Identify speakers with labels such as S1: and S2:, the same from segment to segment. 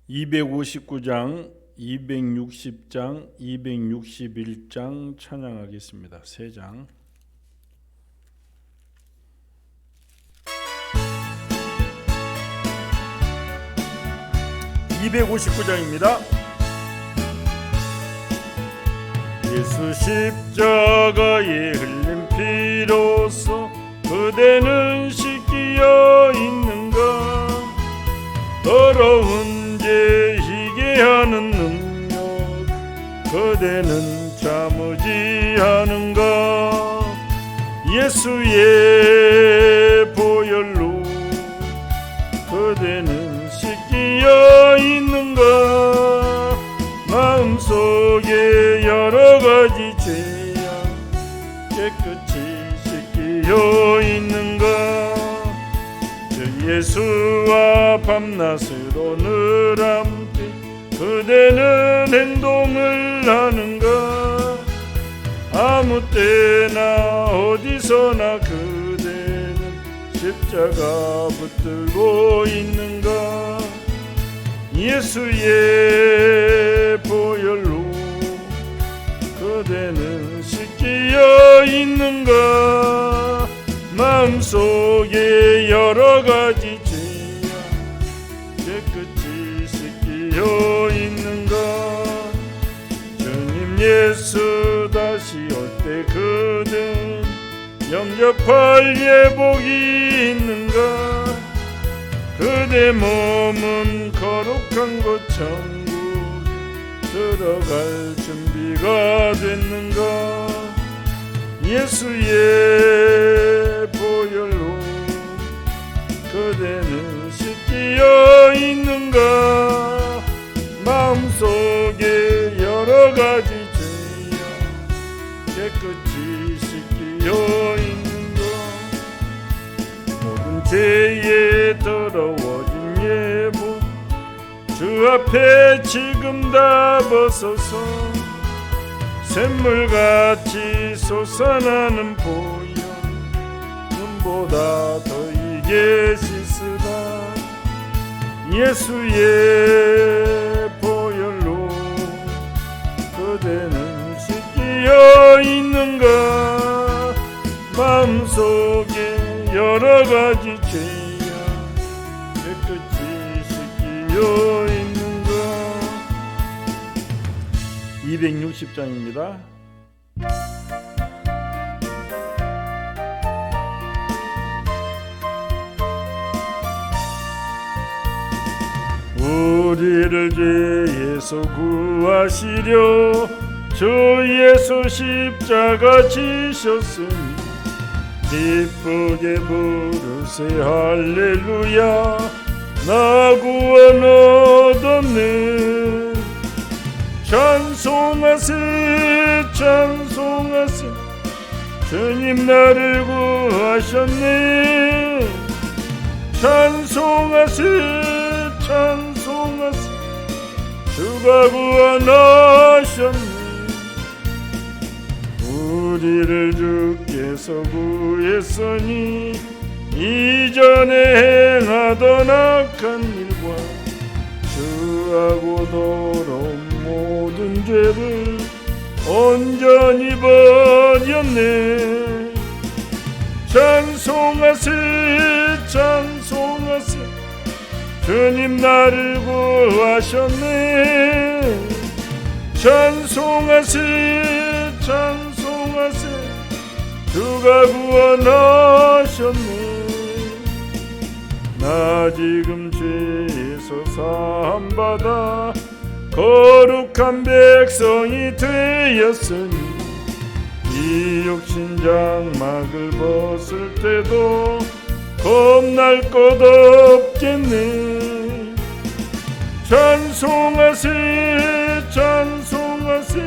S1: 259장, 260장, 261장 찬양하겠습니다. 3장. (259장입니다) 예수 십자가에 흘린 피로써 그대는 씻기어 있는가? 더러운 죄 희게 하는 능력 그대는 참으지 않은가? 예수의 보혈로 그대는 씻기어 있는가? 마음속에 여러가지 죄악 깨끗이 씻기어 있는가? 주 예수와 밤낮으로 늘 함께 그대는 행동을 하는가? 아무 때나 어디서나 그대는 십자가 붙들고 있는가? 예수의 보혈로 그대는 씻기어 있는가? 마음속에 여러가지 죄악 깨끗이 씻기어 있는가? 주님 예수 다시 올 때 그대 영접할 예복이 있는가? 그대 몸은 거룩한 곳 천국에 들어갈 준비가 됐는가? 예수의 보혈로 그대는 씻기어 있는가? 마음속에 여러가지 죄악 깨끗이 씻기어 있는가? 모든 죄에 더러워진 예복 주 앞에 지금 다 벗어서 샘물같이 솟아나는 보혈 눈보다 더 이게 씻으라. 예수의 보혈로 그대는 씻기어 있는가? 마음속에 여러가지 죄악 깨끗이 씻기어 있는가? 260장입니다. 우리를 죄에서 구하시려 주 예수 십자가 지셨으니 기쁘게 부르세 할렐루야. 나 구원 얻었네. 찬송하세 찬송하세 주님 나를 구하셨네. 찬송하세 찬송하세 주가 구원하셨네. 우리를 주께서 구했으니 이전에 행하던 악한 일과 주하고 더러운 모든 죄를 온전히 버렸네. 찬송하세 찬송하세 주님 나를 구하셨네. 찬송하세 찬송하세 주가 구원하셨네. 나 지금 죄에서 사함받아 거룩한 백성이 되었으니 이 육신 장막을 벗을 때도 겁날 것 없겠네. 찬송하세 찬송하세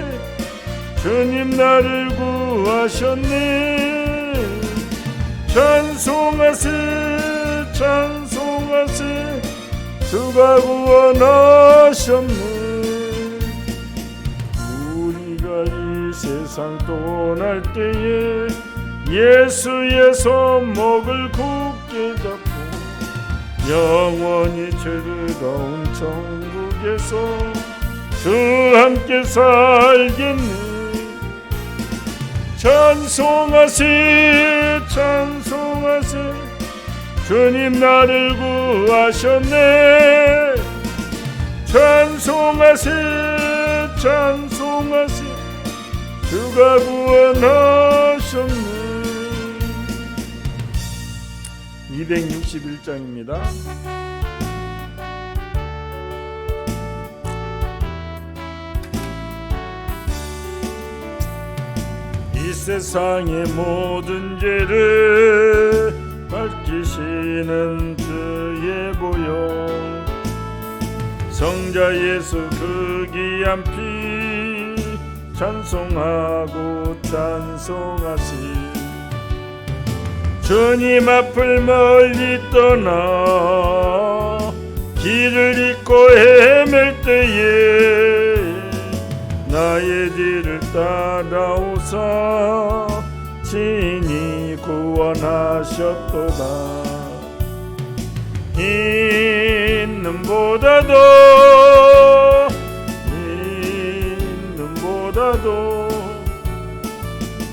S1: 주님 나를 구하셨네. 찬송하세 찬송하세 주가 구원하셨네. 우리가 이 세상 떠날 때에 예수의 손목을 굳게 잡고 영원히 즐거운 천국에서 주 함께 살겠네. 찬송하세 찬송하세 주님 나를 구하셨네. 찬송하세 찬송하세 주가 구원하셨네. 261장입니다. 이 세상의 모든 죄를 밝히시는 주의 보혈, 성자 예수 그 귀한 피 찬송하고 찬송하시. 주님 앞을 멀리 떠나 길을 잃고 헤맬 때에 나의 뒤를 따라오사 친히 구원하셨도다. 있는보다도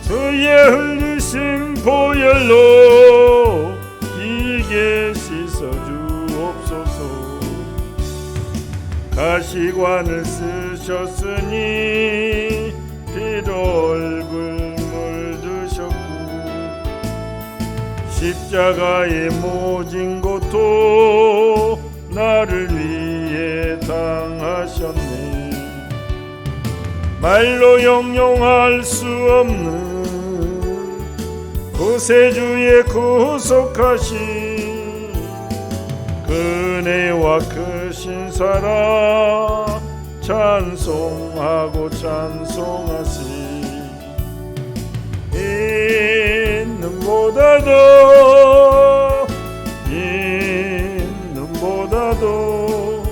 S1: 주의 흘리신 보혈로 기게 씻어주옵소서. 가시관을 쓰셨으니 피로 얼굴 물드셨고 십자가의 모진 고통 나를 위해 당하셨네. 말로 형용할 수 없는 구세주의 구속하신 그네와 크신 사랑 찬송하고 찬송하시. 있는보다도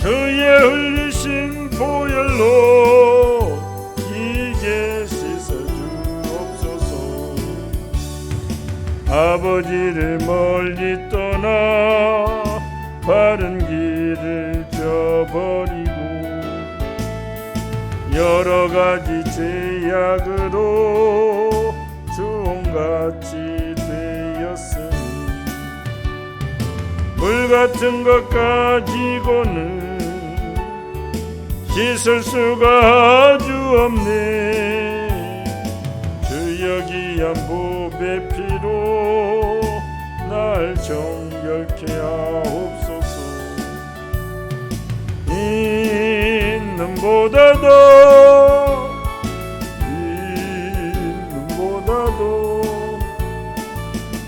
S1: 주의 흘리신 보혈로 기게 씻어주옵소서. 아버지를 멀리 떠나 바른 길을 저버리고 여러 가지 죄악으로 주홍같이 되었으니 물 같은 것 가지고는 씻을 수가 아주 없네. 주여 귀한 보배 피로 날 정결케 하옵소서. 있는보다도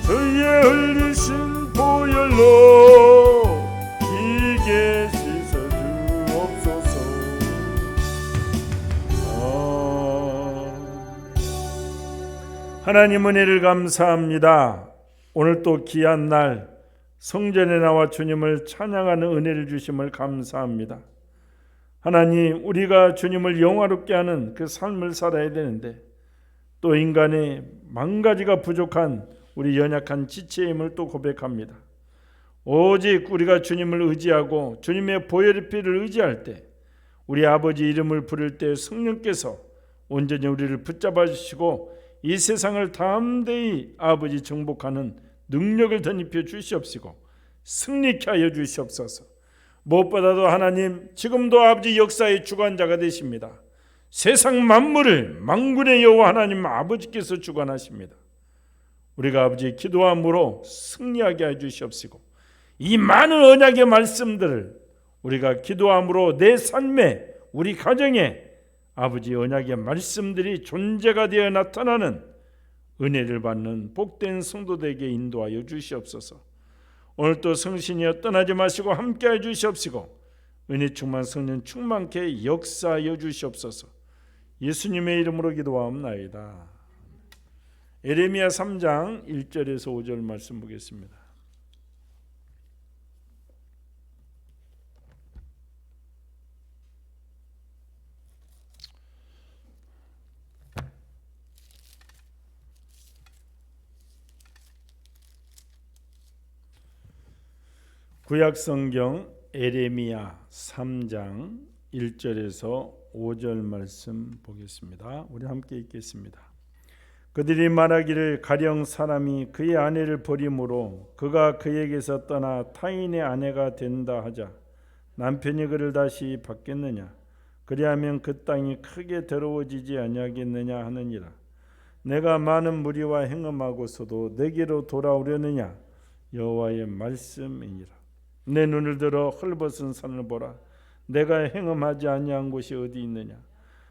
S1: 주의 흘리신 보혈로 기게 씻어주옵소서. 하나님 은혜를 감사합니다. 오늘 또 귀한 날 성전에 나와 주님을 찬양하는 은혜를 주심을 감사합니다. 하나님, 우리가 주님을 영화롭게 하는 그 삶을 살아야 되는데 또 인간의 망가지가 부족한 우리 연약한 지체의 힘을 또 고백합니다. 오직 우리가 주님을 의지하고 주님의 보혈의 피를 의지할 때 우리 아버지 이름을 부를 때 성령께서 온전히 우리를 붙잡아 주시고 이 세상을 담대히 아버지 정복하는 능력을 덧입혀 주시옵시고 승리케 하여 주시옵소서. 무엇보다도 하나님, 지금도 아버지 역사의 주관자가 되십니다. 세상 만물을 만군의 여호와 하나님 아버지께서 주관하십니다. 우리가 아버지 기도함으로 승리하게 해 주시옵시고 이 많은 언약의 말씀들을 우리가 기도함으로 내 삶에 우리 가정에 아버지 언약의 말씀들이 존재가 되어 나타나는 은혜를 받는 복된 성도들에게 인도하여 주시옵소서. 오늘도 성신이여 떠나지 마시고 함께해 주시옵시고 은혜 충만 성령 충만케 역사하여 주시옵소서. 예수님의 이름으로 기도하옵나이다. 에레미야 3장 1절에서 5절 말씀 보겠습니다. 구약성경 에레미야 3장 1절에서 5절 말씀 보겠습니다. 우리 함께 읽겠습니다. 그들이 말하기를 가령 사람이 그의 아내를 버림으로 그가 그에게서 떠나 타인의 아내가 된다 하자 남편이 그를 다시 받겠느냐? 그리하면 그 땅이 크게 더러워지지 아니하겠느냐 하느니라. 내가 많은 무리와 행음하고서도 내게로 돌아오려느냐? 여호와의 말씀이니라. 내 눈을 들어 헐벗은 산을 보라. 내가 행음하지 아니한 곳이 어디 있느냐?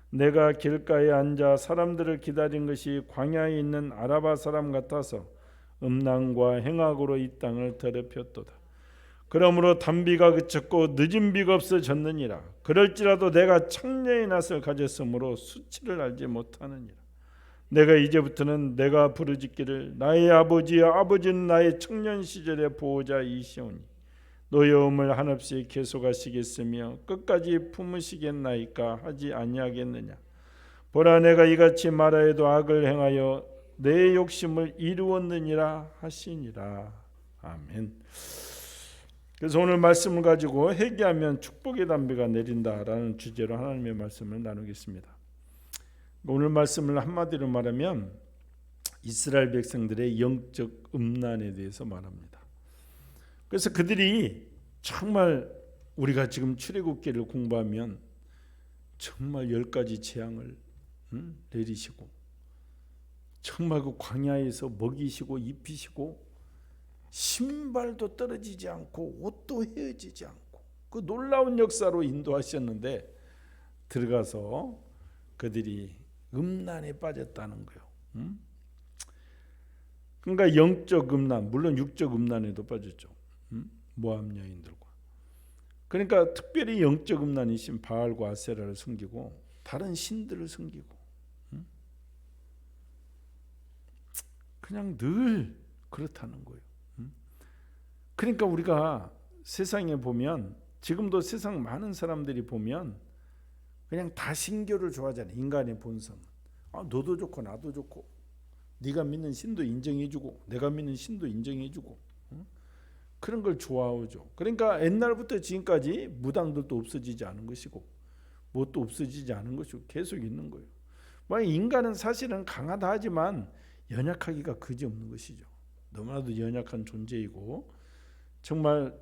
S1: 내가 길가에 앉아 사람들을 기다린 것이 광야에 있는 아라바 사람 같아서 음란과 행악으로 이 땅을 더럽혔도다. 그러므로 단비가 그쳤고 늦은 비가 없어졌느니라. 그럴지라도 내가 창녀의 낯을 가졌으므로 수치를 알지 못하느니라. 내가 이제부터는 내가 부르짖기를 나의 아버지여 아버지는 나의 청년 시절의 보호자이시오니 노여움을 한없이 계속하시겠으며 끝까지 품으시겠나이까 하지 아니하겠느냐. 보라 내가 이같이 말하여도 악을 행하여 내 욕심을 이루었느니라 하시니라. 아멘. 그래서 오늘 말씀을 가지고 회개하면 축복의 단비가 내린다라는 주제로 하나님의 말씀을 나누겠습니다. 오늘 말씀을 한마디로 말하면 이스라엘 백성들의 영적 음란에 대해서 말합니다. 그래서 그들이 정말 우리가 지금 출애굽기를 공부하면 정말 10가지 재앙을 내리시고 정말 그 광야에서 먹이시고 입히시고 신발도 떨어지지 않고 옷도 헤어지지 않고 그 놀라운 역사로 인도하셨는데 들어가서 그들이 음란에 빠졌다는 거예요. 그러니까 영적 음란, 물론 육적 음란에도 빠졌죠. 모압 여인들과. 그러니까 특별히 영적 음란이신 바알과 아세라를 섬기고 다른 신들을 섬기고 그냥 늘 그렇다는 거예요. 그러니까 우리가 세상에 보면 지금도 세상 많은 사람들이 보면 그냥 다 신교를 좋아하잖아요. 인간의 본성. 너도 좋고 나도 좋고 네가 믿는 신도 인정해주고 내가 믿는 신도 인정해주고 그런 걸 좋아하죠. 그러니까 옛날부터 지금까지 무당들도 없어지지 않은 것이고 뭣도 없어지지 않은 것이고 계속 있는 거예요. 인간은 사실은 강하다 하지만 연약하기가 그지없는 것이죠. 너무나도 연약한 존재이고 정말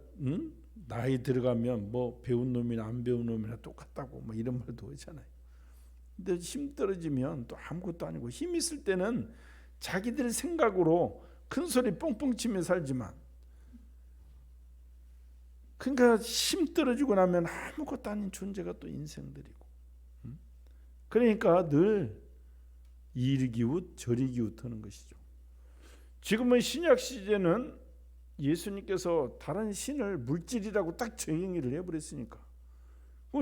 S1: 나이 들어가면 뭐 배운 놈이나 안 배운 놈이나 똑같다고 뭐 이런 말도 하잖아요. 근데 힘 떨어지면 또 아무것도 아니고 힘 있을 때는 자기들 생각으로 큰 소리 뻥뻥 치며 살지만 그러니까 힘 떨어지고 나면 아무것도 아닌 존재가 또 인생들이고 그러니까 늘 이리 기웃 저리 기웃 하는 것이죠. 지금은 신약 시대는 예수님께서 다른 신을 물질이라고 딱 정의를 해버렸으니까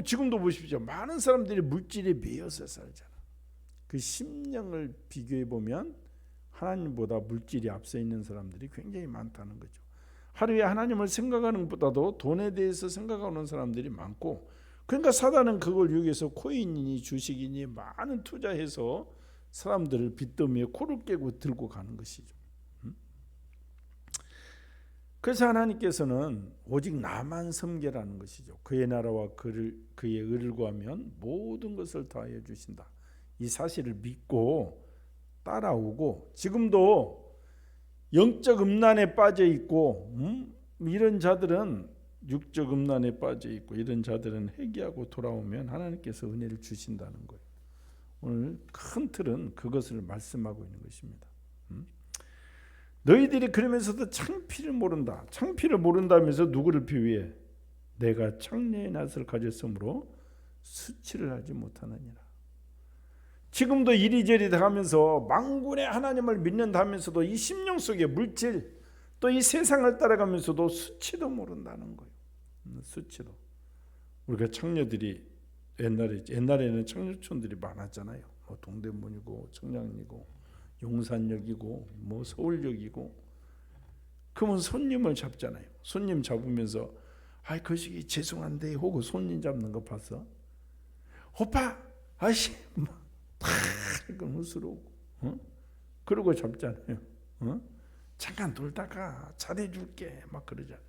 S1: 지금도 보십시오. 많은 사람들이 물질에 매여서 살잖아. 그 심령을 비교해 보면 하나님보다 물질이 앞서 있는 사람들이 굉장히 많다는 거죠. 하루에 하나님을 생각하는 것보다도 돈에 대해서 생각하는 사람들이 많고 그러니까 사단은 그걸 이용해서 코인이니 주식이니 많은 투자해서 사람들을 빚더미에 코를 깨고 들고 가는 것이죠. 그래서 하나님께서는 오직 나만 섬기라는 것이죠. 그의 나라와 그의 의를 구하면 모든 것을 더하여 주신다. 이 사실을 믿고 따라오고 지금도 영적 음란에 빠져 있고 이런 자들은 육적 음란에 빠져 있고 이런 자들은 회개하고 돌아오면 하나님께서 은혜를 주신다는 거예요. 오늘 큰 틀은 그것을 말씀하고 있는 것입니다. 너희들이 그러면서도 창피를 모른다. 창피를 모른다면서 누구를 비유해? 내가 창녀의 낯을 가졌으므로 수치를 하지 못하느니라. 지금도 이리저리 하면서 망군의 하나님을 믿는다면서도 이 심령 속에 물질 또 이 세상을 따라가면서도 수치도 모른다는 거예요. 수치도. 우리가 창녀들이 옛날에는 창녀촌들이 많았잖아요. 뭐 동대문이고 청량리고 용산역이고 뭐 서울역이고 그러면 손님을 잡잖아요. 손님 잡으면서 거시기 죄송한데 하고 손님 잡는 거 봤어? 오빠 아이씨 그럼 웃으러오고 그러고 잡잖아요. 잠깐 놀다가 잘해줄게 막 그러잖아요.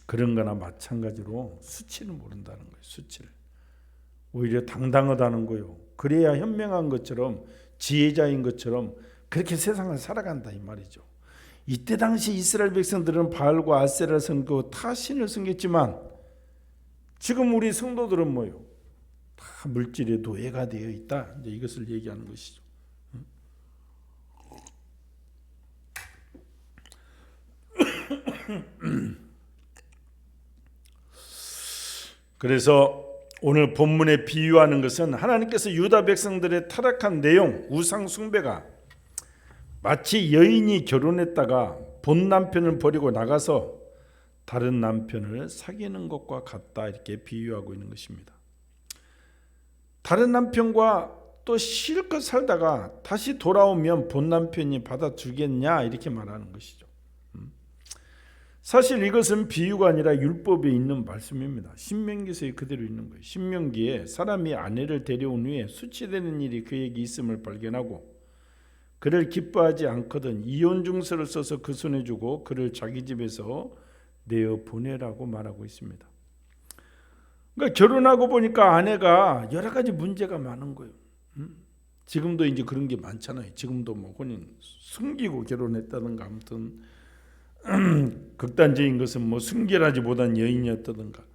S1: 그런 거나 마찬가지로 수치를 모른다는 거예요. 수치를. 오히려 당당하다는 거예요. 그래야 현명한 것처럼 지혜자인 것처럼 그렇게 세상을 살아간다 이 말이죠. 이때 당시 이스라엘 백성들은 바알과 아세라를 섬기고 타 신을 섬겼지만 지금 우리 성도들은 뭐예요? 다 물질의 노예가 되어 있다. 이제 이것을 얘기하는 것이죠. 그래서 오늘 본문에 비유하는 것은 하나님께서 유다 백성들의 타락한 내용, 우상 숭배가 마치 여인이 결혼했다가 본 남편을 버리고 나가서 다른 남편을 사귀는 것과 같다, 이렇게 비유하고 있는 것입니다. 다른 남편과 또 실컷 살다가 다시 돌아오면 본 남편이 받아주겠냐, 이렇게 말하는 것이죠. 사실 이것은 비유가 아니라 율법에 있는 말씀입니다. 신명기서에 그대로 있는 거예요. 신명기에 사람이 아내를 데려온 후에 수치되는 일이 그에게 있음을 발견하고 그를 기뻐하지 않거든 이혼 증서를 써서 그 손에 주고 그를 자기 집에서 내어 보내라고 말하고 있습니다. 그러니까 결혼하고 보니까 아내가 여러 가지 문제가 많은 거예요. 지금도 이제 그런 게 많잖아요. 지금도 뭐 혼인 숨기고 결혼했다든가, 아무튼 극단적인 것은 뭐 순결하지 못한 여인이었다든가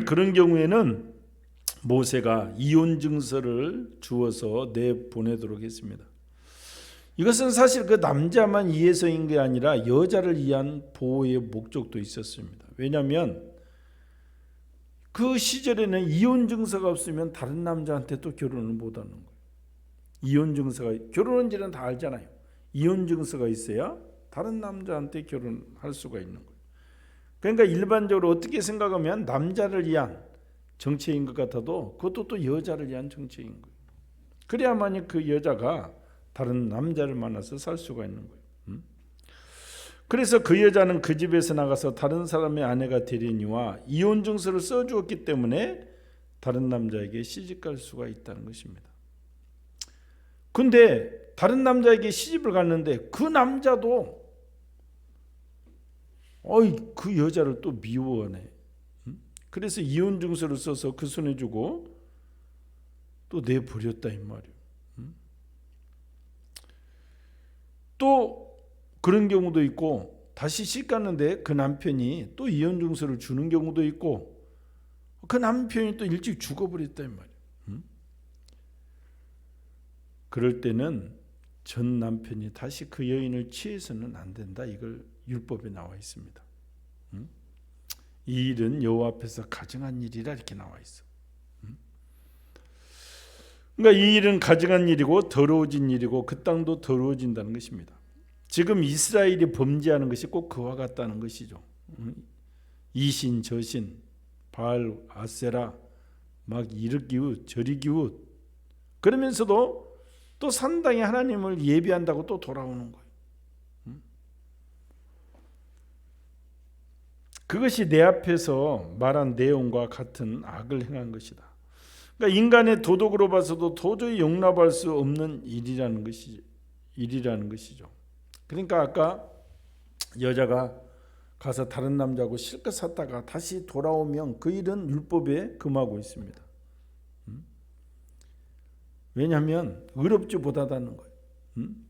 S1: 그런 경우에는 모세가 이혼 증서를 주어서 내보내도록 했습니다. 이것은 사실 그 남자만 위해서인 게 아니라 여자를 위한 보호의 목적도 있었습니다. 왜냐하면 그 시절에는 이혼 증서가 없으면 다른 남자한테 또 결혼을 못하는 거예요. 이혼 증서가, 결혼한지는 다 알잖아요. 이혼 증서가 있어야 다른 남자한테 결혼할 수가 있는 거예요. 그러니까 일반적으로 어떻게 생각하면 남자를 위한 정책인 것 같아도 그것도 또 여자를 위한 정책인 거예요. 그래야만이 그 여자가 다른 남자를 만나서 살 수가 있는 거예요. 그래서 그 여자는 그 집에서 나가서 다른 사람의 아내가 되려니와 이혼 증서를 써주었기 때문에 다른 남자에게 시집갈 수가 있다는 것입니다. 근데 다른 남자에게 시집을 갔는데 그 남자도 그 여자를 또 미워하네. 그래서 이혼 증서를 써서 그 손에 주고 또 내버렸다 이 말이에요. 또 그런 경우도 있고 다시 시 갔는데 그 남편이 또 이혼 증서를 주는 경우도 있고 그 남편이 또 일찍 죽어버렸다 이 말이에요. 그럴 때는 전 남편이 다시 그 여인을 취해서는 안 된다. 이걸 율법에 나와 있습니다. 이 일은 여호와 앞에서 가증한 일이라 이렇게 나와 있어. 그러니까 이 일은 가증한 일이고 더러워진 일이고 그 땅도 더러워진다는 것입니다. 지금 이스라엘이 범죄하는 것이 꼭 그와 같다는 것이죠. 이신 저신 바알 아세라 막 이르기웃 저리기웃 그러면서도 또 산당에 하나님을 예배한다고 또 돌아오는 거예요. 그것이 내 앞에서 말한 내용과 같은 악을 행한 것이다. 그러니까 인간의 도덕으로 봐서도 도저히 용납할 수 없는 일이라는 것이죠. 그러니까 아까 여자가 가서 다른 남자하고 실컷 샀다가 다시 돌아오면 그 일은 율법에 금하고 있습니다. 왜냐하면 의롭지 못하다는 거예요.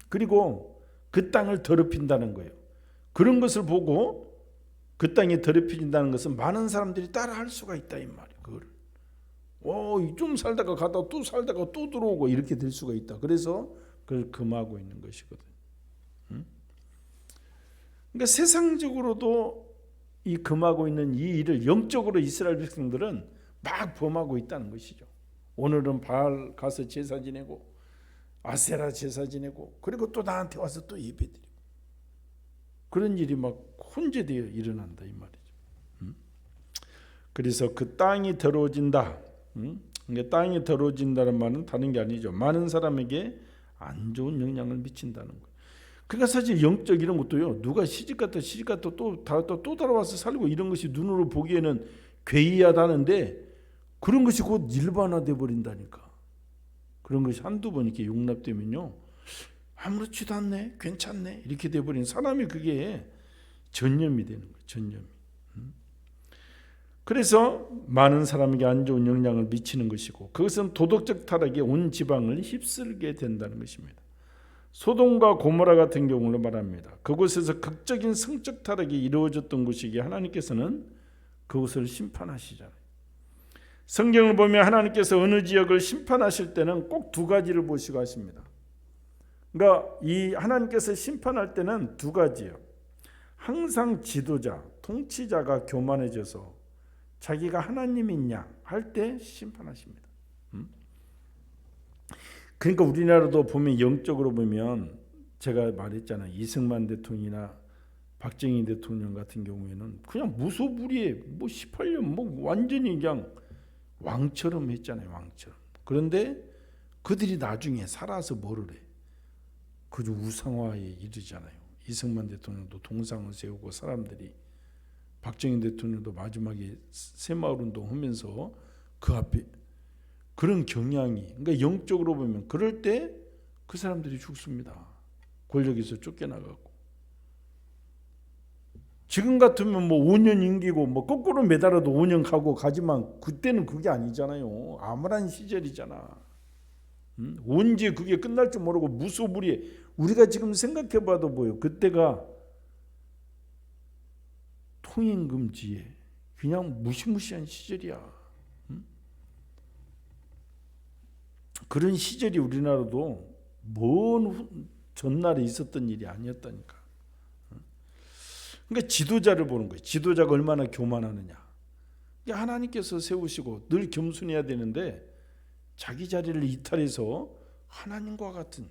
S1: 그리고 그 땅을 더럽힌다는 거예요. 그런 것을 보고 그 땅이 더럽혀진다는 것은 많은 사람들이 따라할 수가 있다 이 말이에요. 그거를 좀 살다가 가다가 또 살다가 또 들어오고 이렇게 될 수가 있다. 그래서 그걸 금하고 있는 것이거든. 그러니까 세상적으로도 이 금하고 있는 이 일을 영적으로 이스라엘 백성들은 막 범하고 있다는 것이죠. 오늘은 바알 가서 제사 지내고 아세라 제사 지내고 그리고 또 나한테 와서 또 예배드리고 그런 일이 막 혼재되어 일어난다 이 말이죠. 그래서 그 땅이 더러워진다. 그러니까 땅이 더러워진다는 말은 다른 게 아니죠. 많은 사람에게 안 좋은 영향을 미친다는 거예요. 그러니까 사실 영적 이런 것도요. 누가 시집갔다 또 돌아와서 살고 이런 것이 눈으로 보기에는 괴이하다는데 그런 것이 곧 일반화돼 버린다니까. 그런 것이 한두 번 이렇게 용납되면요. 아무렇지도 않네, 괜찮네 이렇게 돼버린 사람이 그게 전념이 되는 거예요. 전념이. 그래서 많은 사람에게 안 좋은 영향을 미치는 것이고, 그것은 도덕적 타락이 온 지방을 휩쓸게 된다는 것입니다. 소돔과 고모라 같은 경우를 말합니다. 그곳에서 극적인 성적 타락이 이루어졌던 곳이기에 하나님께서는 그곳을 심판하시잖아요. 성경을 보면 하나님께서 어느 지역을 심판하실 때는 꼭 두 가지를 보시고 하십니다. 그러니까 이 하나님께서 심판할 때는 두 가지예요. 항상 지도자, 통치자가 교만해져서 자기가 하나님이냐 할 때 심판하십니다. 그러니까 우리나라도 보면 영적으로 보면 제가 말했잖아요. 이승만 대통령이나 박정희 대통령 같은 경우에는 그냥 무소불위에 18년 완전히 그냥 왕처럼 했잖아요. 왕처럼. 그런데 그들이 나중에 살아서 뭐를 해? 그저 우상화에 이르잖아요. 이승만 대통령도 동상을 세우고 사람들이, 박정희 대통령도 마지막에 새마을운동 하면서 그 앞에 그런 경향이, 그러니까 영적으로 보면 그럴 때 그 사람들이 죽습니다. 권력에서 쫓겨나가고. 지금 같으면 5년 임기고 거꾸로 매달아도 5년 가지만 그때는 그게 아니잖아요. 암울한 시절이잖아. 언제 그게 끝날 줄 모르고 무소불위에, 우리가 지금 생각해봐도 보여. 그때가 통행금지에 그냥 무시무시한 시절이야. 그런 시절이 우리나라도 먼 전날에 있었던 일이 아니었다니까. 그러니까 지도자를 보는 거예요. 지도자가 얼마나 교만하느냐. 하나님께서 세우시고 늘 겸손해야 되는데 자기 자리를 이탈해서 하나님과 같은,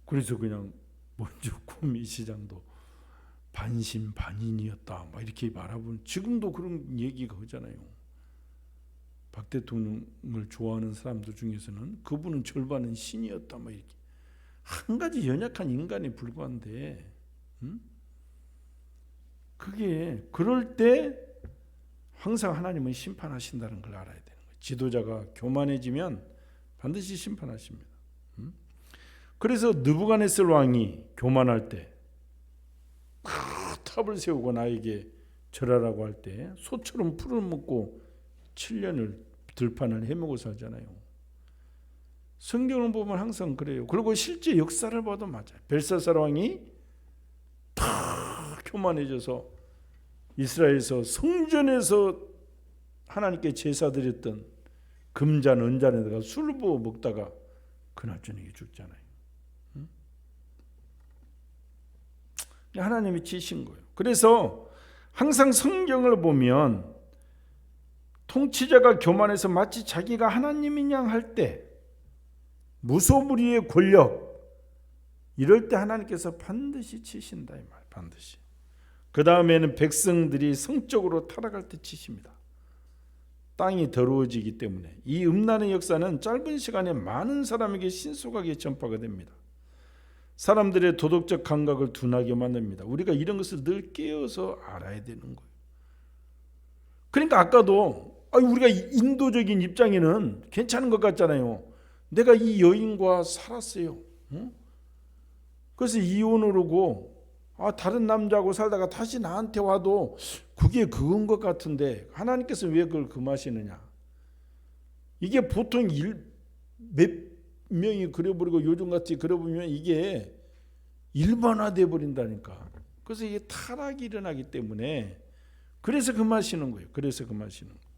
S1: 그래서 그냥 먼저 구미시장도 반신반인이었다 이렇게 말하면 지금도 그런 얘기가 하잖아요. 박 대통령을 좋아하는 사람들 중에서는 그분은 절반은 신이었다 이렇게. 한 가지 연약한 인간에 불과한데, 그게 그럴 때 항상 하나님은 심판하신다는 걸 알아야 되는 거예요. 지도자가 교만해지면 반드시 심판하십니다. 그래서 느부갓네살 왕이 교만할 때 큰 탑을 세우고 나에게 절하라고 할 때 소처럼 풀을 먹고 7년을 들판을 헤매고 살잖아요. 성경을 보면 항상 그래요. 그리고 실제 역사를 봐도 맞아요. 벨사살 왕이 다 교만해져서 이스라엘에서 성전에서 하나님께 제사 드렸던 금잔 은잔에다가 술 부어 먹다가 그날 저녁에 죽잖아요. 하나님이 치신 거예요. 그래서 항상 성경을 보면 통치자가 교만해서 마치 자기가 하나님인 양 할 때, 무소불위의 권력, 이럴 때 하나님께서 반드시 치신다 이 말. 반드시. 그 다음에는 백성들이 성적으로 타락할 때 치십니다. 땅이 더러워지기 때문에 이 음란의 역사는 짧은 시간에 많은 사람에게 신속하게 전파가 됩니다. 사람들의 도덕적 감각을 둔하게 만듭니다. 우리가 이런 것을 늘 깨어서 알아야 되는 거예요. 그러니까 아까도 우리가 인도적인 입장에는 괜찮은 것 같잖아요. 내가 이 여인과 살았어요. 그래서 이혼을 하고 다른 남자하고 살다가 다시 나한테 와도 그게 그건 것 같은데 하나님께서 왜 그걸 금하시느냐. 이게 보통 몇 명이 그려버리고 요즘같이 그려보면 이게 일반화돼 버린다니까. 그래서 이게 타락이 일어나기 때문에 그래서 금하시는 거예요. 그래서 금하시는 거예요.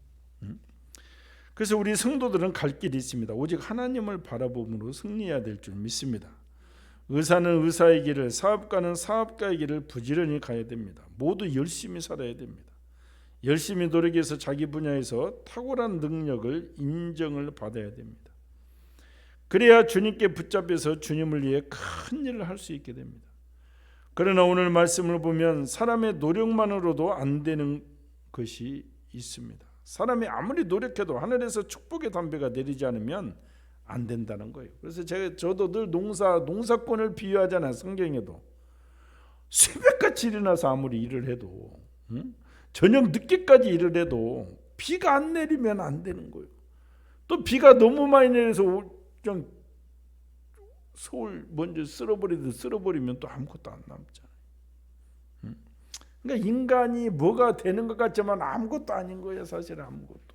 S1: 그래서 우리 성도들은 갈 길이 있습니다. 오직 하나님을 바라봄으로 승리해야 될 줄 믿습니다. 의사는 의사의 길을, 사업가는 사업가의 길을 부지런히 가야 됩니다. 모두 열심히 살아야 됩니다. 열심히 노력해서 자기 분야에서 탁월한 능력을 인정을 받아야 됩니다. 그래야 주님께 붙잡혀서 주님을 위해 큰 일을 할 수 있게 됩니다. 그러나 오늘 말씀을 보면 사람의 노력만으로도 안 되는 것이 있습니다. 사람이 아무리 노력해도 하늘에서 축복의 담배가 내리지 않으면 안 된다는 거예요. 그래서 저도 늘 농사꾼을 비유하잖아요. 성경에도 새벽같이 일어나서 아무리 일을 해도 저녁 늦게까지 일을 해도 비가 안 내리면 안 되는 거예요. 또 비가 너무 많이 내려서 그냥 서울 먼저 쓸어버리면 또 아무것도 안 남잖아요. 그러니까 인간이 뭐가 되는 것 같지만 아무것도 아닌 거예요. 사실 아무것도.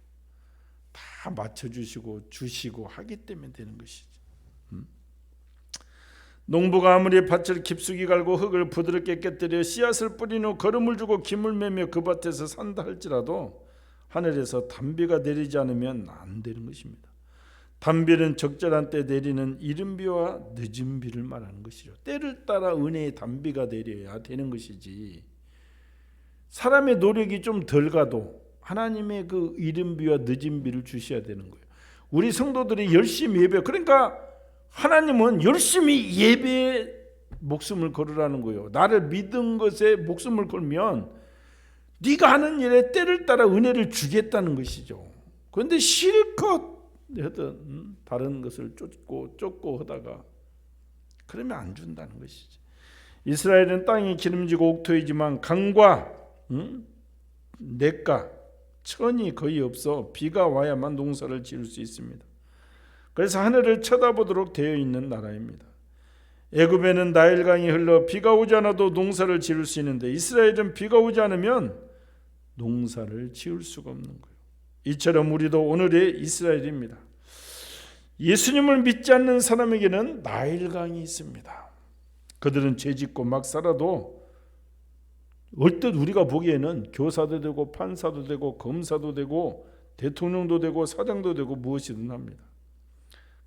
S1: 다 맞춰주시고 주시고 하기 때문에 되는 것이지. 농부가 아무리 밭을 깊숙이 갈고 흙을 부드럽게 깨뜨려 씨앗을 뿌린 후 거름을 주고 김을 매며 그 밭에서 산다 할지라도 하늘에서 단비가 내리지 않으면 안 되는 것입니다. 단비는 적절한 때 내리는 이른 비와 늦은 비를 말하는 것이죠. 때를 따라 은혜의 단비가 내려야 되는 것이지, 사람의 노력이 좀 덜 가도 하나님의 그 이른 비와 늦은 비를 주셔야 되는 거예요. 우리 성도들이 열심히 예배, 그러니까 하나님은 열심히 예배에 목숨을 걸으라는 거예요. 나를 믿은 것에 목숨을 걸면 네가 하는 일에 때를 따라 은혜를 주겠다는 것이죠. 그런데 실컷 하던 다른 것을 쫓고 하다가 그러면 안 준다는 것이지. 이스라엘은 땅이 기름지고 옥토이지만 강과 냇가, 천이 거의 없어 비가 와야만 농사를 지을 수 있습니다. 그래서 하늘을 쳐다보도록 되어 있는 나라입니다. 애굽에는 나일강이 흘러 비가 오지 않아도 농사를 지을 수 있는데 이스라엘은 비가 오지 않으면 농사를 지을 수가 없는 거예요. 이처럼 우리도 오늘의 이스라엘입니다. 예수님을 믿지 않는 사람에게는 나일강이 있습니다. 그들은 죄짓고 막 살아도 얼뜻 우리가 보기에는 교사도 되고 판사도 되고 검사도 되고 대통령도 되고 사장도 되고 무엇이든 합니다.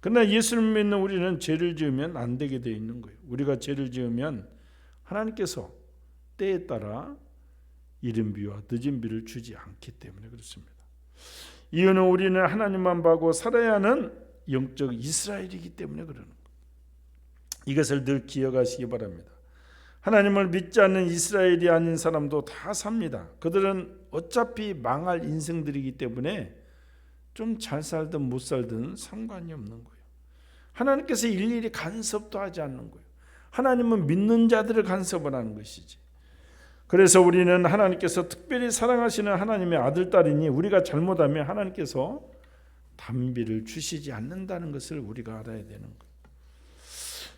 S1: 그러나 예수를 믿는 우리는 죄를 지으면 안 되게 되어 있는 거예요. 우리가 죄를 지으면 하나님께서 때에 따라 이른 비와 늦은 비를 주지 않기 때문에 그렇습니다. 이유는 우리는 하나님만 보고 살아야 하는 영적 이스라엘이기 때문에 그러는 거예요. 이것을 늘 기억하시기 바랍니다. 하나님을 믿지 않는 이스라엘이 아닌 사람도 다 삽니다. 그들은 어차피 망할 인생들이기 때문에 좀 잘 살든 못 살든 상관이 없는 거예요. 하나님께서 일일이 간섭도 하지 않는 거예요. 하나님은 믿는 자들을 간섭을 하는 것이지. 그래서 우리는 하나님께서 특별히 사랑하시는 하나님의 아들, 딸이니 우리가 잘못하면 하나님께서 단비를 주시지 않는다는 것을 우리가 알아야 되는 거예요.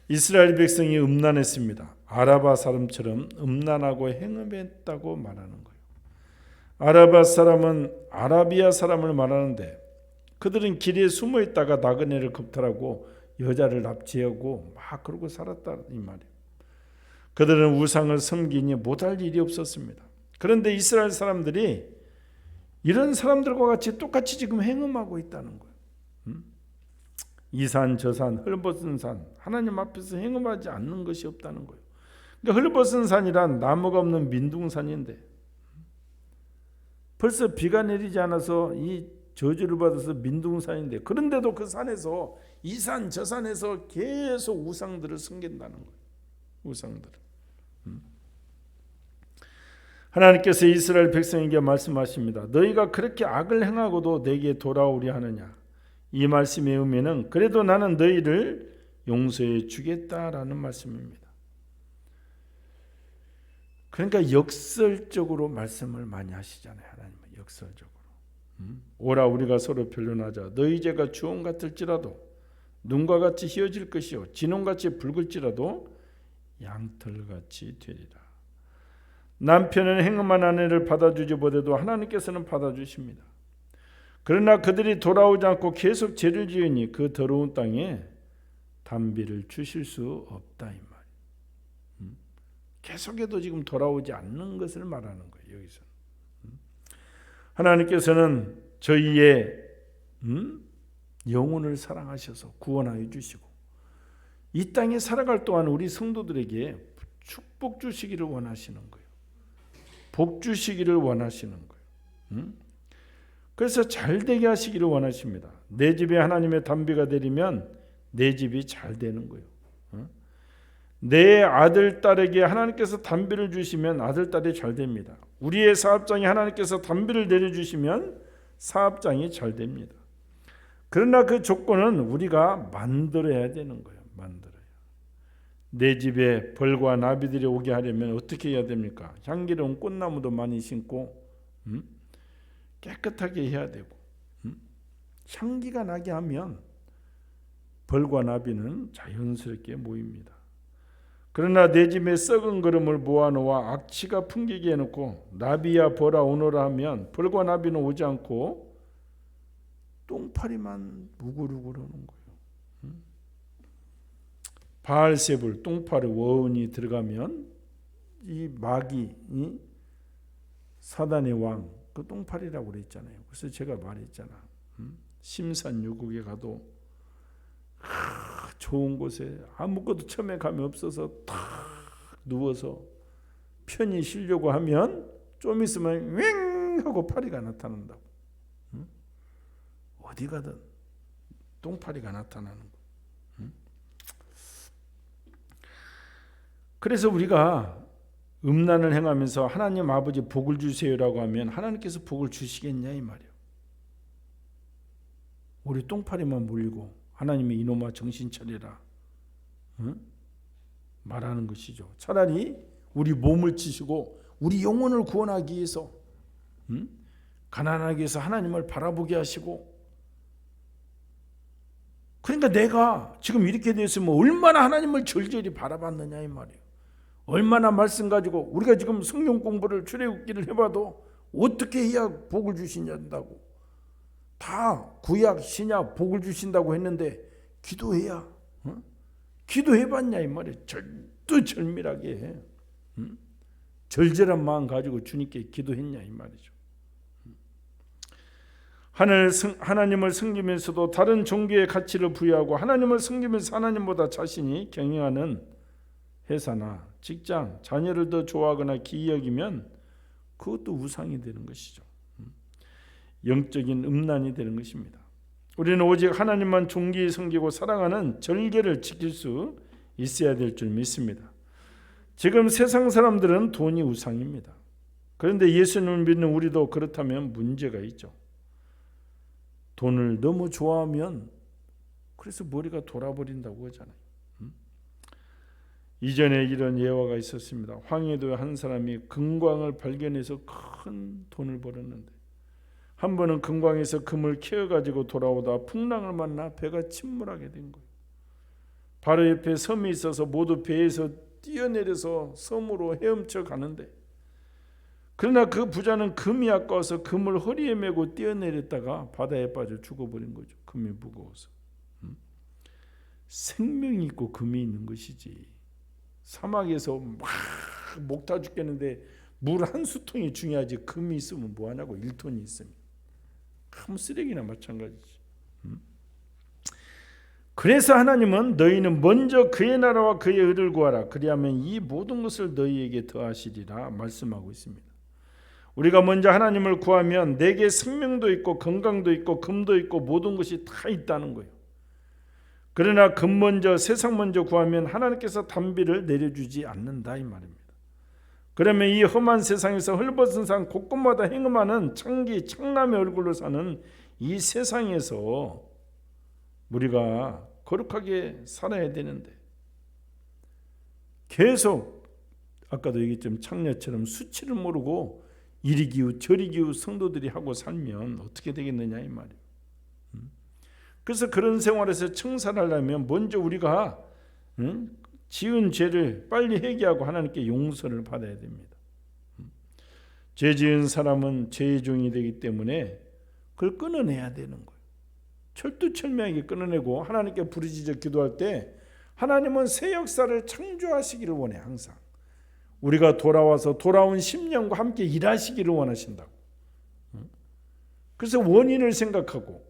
S1: 이스라엘 백성이 음란했습니다. 아라바 사람처럼 음란하고 행음했다고 말하는 거예요. 아라바 사람은 아라비아 사람을 말하는데 그들은 길에 숨어 있다가 나그네를 겁탈하고 여자를 납치하고 막 그러고 살았다 이 말이에요. 그들은 우상을 섬기니 못할 일이 없었습니다. 그런데 이스라엘 사람들이 이런 사람들과 같이 똑같이 지금 행음하고 있다는 거예요. 이 산 저 산 헐벗은 산, 하나님 앞에서 행음하지 않는 것이 없다는 거예요. 그러니까 헐벗은 산이란 나무가 없는 민둥산인데 벌써 비가 내리지 않아서 이 저주를 받아서 민둥산인데, 그런데도 그 산에서 이 산 저 산에서 계속 우상들을 섬긴다는 거예요. 우상들을. 하나님께서 이스라엘 백성에게 말씀하십니다. 너희가 그렇게 악을 행하고도 내게 돌아오려 하느냐. 이 말씀의 의미는 그래도 나는 너희를 용서해 주겠다라는 말씀입니다. 그러니까 역설적으로 말씀을 많이 하시잖아요. 하나님은 역설적으로. 오라 우리가 서로 변론하자. 너희 죄가 주홍 같을지라도 눈과 같이 희어질 것이요 진홍같이 붉을지라도 양털같이 되리라. 남편은 행음한 아내를 받아주지 못해도 하나님께서는 받아주십니다. 그러나 그들이 돌아오지 않고 계속 죄를 지으니 그 더러운 땅에 단비를 주실 수 없다 이 말이에요. 계속해도 지금 돌아오지 않는 것을 말하는 거예요. 여기서 하나님께서는 저희의 영혼을 사랑하셔서 구원하여 주시고 이 땅에 살아갈 동안 우리 성도들에게 축복 주시기를 원하시는 거예요. 복 주시기를 원하시는 거예요. 그래서 잘 되게 하시기를 원하십니다. 내 집에 하나님의 단비가 내리면 내 집이 잘 되는 거예요. 내 아들, 딸에게 하나님께서 단비를 주시면 아들, 딸이 잘 됩니다. 우리의 사업장에 하나님께서 단비를 내려주시면 사업장이 잘 됩니다. 그러나 그 조건은 우리가 만들어야 되는 거예요. 만들어야. 내 집에 벌과 나비들이 오게 하려면 어떻게 해야 됩니까? 향기로운 꽃나무도 많이 심고 깨끗하게 해야 되고 향기가 나게 하면 벌과 나비는 자연스럽게 모입니다. 그러나 내 집에 썩은 거름을 모아놓아 악취가 풍기게 해놓고 나비야 보라 오너라 하면 벌과 나비는 오지 않고 똥파리만 우글우글 오는 거예요. 바알세불 똥파리 원이 들어가면 이 마귀, 이 사단의 왕, 그 똥파리라고 그랬잖아요. 그래서 제가 말했잖아. 심산유국에 가도 좋은 곳에 아무것도 처음에 감이 없어서 탁 누워서 편히 쉬려고 하면 좀 있으면 윙 하고 파리가 나타난다고. 어디 가든 똥파리가 나타나는 거. 그래서 우리가 음란을 행하면서 하나님 아버지 복을 주세요라고 하면 하나님께서 복을 주시겠냐 이 말이에요. 우리 똥파리만 물리고 하나님의 이놈아 정신 차리라 말하는 것이죠. 차라리 우리 몸을 치시고 우리 영혼을 구원하기 위해서 가난하기 위해서 하나님을 바라보게 하시고, 그러니까 내가 지금 이렇게 되었으면 얼마나 하나님을 절절히 바라봤느냐 이 말이에요. 얼마나 말씀 가지고 우리가 지금 성경 공부를 출애굽기를 해봐도 어떻게 해야 복을 주신다고, 다 구약 신약 복을 주신다고 했는데 기도해야 기도해봤냐 이 말이에요. 절두절밀하게 절절한 마음 가지고 주님께 기도했냐 이 말이죠. 하나님을 섬기면서도 다른 종교의 가치를 부여하고 하나님을 섬기면서 하나님보다 자신이 경영하는 회사나 직장, 자녀를 더 좋아하거나 기이 여기면 그것도 우상이 되는 것이죠. 영적인 음란이 되는 것입니다. 우리는 오직 하나님만 존귀히 섬기고 사랑하는 절개를 지킬 수 있어야 될 줄 믿습니다. 지금 세상 사람들은 돈이 우상입니다. 그런데 예수님을 믿는 우리도 그렇다면 문제가 있죠. 돈을 너무 좋아하면 그래서 머리가 돌아버린다고 하잖아요. 이전에 이런 예화가 있었습니다. 황해도에 한 사람이 금광을 발견해서 큰 돈을 벌었는데 한 번은 금광에서 금을 캐어가지고 돌아오다 풍랑을 만나 배가 침몰하게 된 거예요. 바로 옆에 섬이 있어서 모두 배에서 뛰어내려서 섬으로 헤엄쳐 가는데, 그러나 그 부자는 금이 아까워서 금을 허리에 메고 뛰어내렸다가 바다에 빠져 죽어버린 거죠. 금이 무거워서. 생명이 있고 금이 있는 것이지, 사막에서 막 목타 죽겠는데 물 한 수통이 중요하지 금이 있으면 뭐하냐고. 1톤이 있으면 큰 쓰레기나 마찬가지지. 그래서 하나님은 너희는 먼저 그의 나라와 그의 의를 구하라, 그리하면 이 모든 것을 너희에게 더하시리라 말씀하고 있습니다. 우리가 먼저 하나님을 구하면 내게 생명도 있고 건강도 있고 금도 있고 모든 것이 다 있다는 거예요. 그러나 금 먼저 세상 먼저 구하면 하나님께서 단비를 내려주지 않는다 이 말입니다. 그러면 이 험한 세상에서 헐벗은 산 곳곳마다 행음하는 창남의 얼굴로 사는 이 세상에서 우리가 거룩하게 살아야 되는데 계속 아까도 얘기했지만 창녀처럼 수치를 모르고 이리 기우 저리 기우 성도들이 하고 살면 어떻게 되겠느냐 이 말이에요. 그래서 그런 생활에서 청산하려면 먼저 우리가 지은 죄를 빨리 회개하고 하나님께 용서를 받아야 됩니다. 죄 지은 사람은 죄의 종이 되기 때문에 그걸 끊어내야 되는 거예요. 철두철미하게 끊어내고 하나님께 부르짖어 기도할 때 하나님은 새 역사를 창조하시기를 원해. 항상 우리가 돌아와서 돌아온 10년과 함께 일하시기를 원하신다고. 그래서 원인을 생각하고,